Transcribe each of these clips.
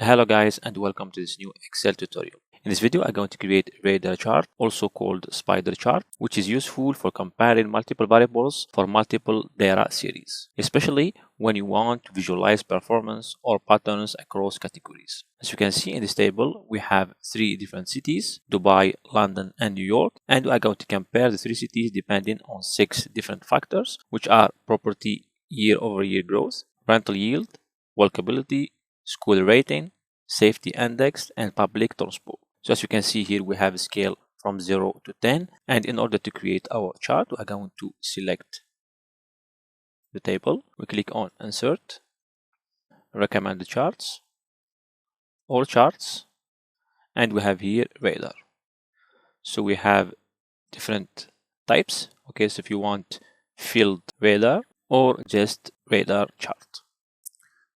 Hello guys, and welcome to this new Excel tutorial. In this video I'm going to create a radar chart, also called spider chart, which is useful for comparing multiple variables for multiple data series, especially when you want to visualize performance or patterns across categories. As you can see in this table, we have three different cities: Dubai, London, and New York, and we are going to compare the three cities depending on 6 different factors, which are property year-over-year growth, rental yield, walkability, school rating, safety index, and public transport. So as you can see here, we have a scale from 0 to 10, and in order to create our chart, we are going to select the table. We click on Insert, Recommend the Charts, All Charts, and we have here Radar. So we have different types. Okay, so if you want field radar or just radar chart.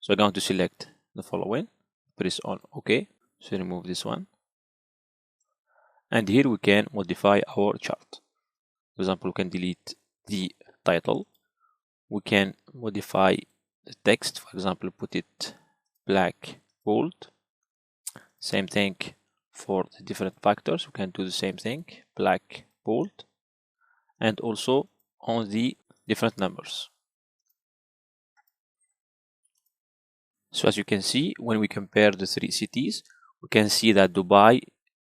So I'm going to select the following, press on OK. So remove this one. And here we can modify our chart. For example, we can delete the title. We can modify the text. For example, put it black, bold. Same thing for the different factors. We can do the same thing, black, bold. And also on the different numbers. So as you can see, when we compare the three cities, we can see that Dubai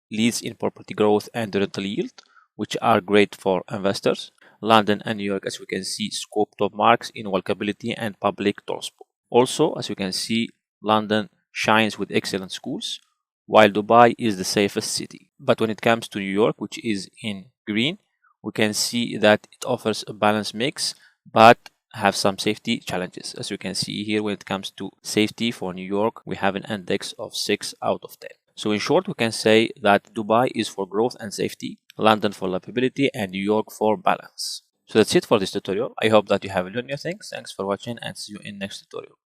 leads in property growth and rental yield, which are great for investors. London and New York, as we can see, scope top marks in walkability and public transport. Also, as you can see, London shines with excellent schools, while Dubai is the safest city. But when it comes to New York, which is in green, we can see that it offers a balanced mix, but have some safety challenges. As you can see here, when it comes to safety for New York, we have an index of 6 out of 10. So in short, we can say that Dubai is for growth and safety, London for livability, and New York for balance. So that's it for this tutorial. I hope that you have learned new things. Thanks for watching and see you in next tutorial.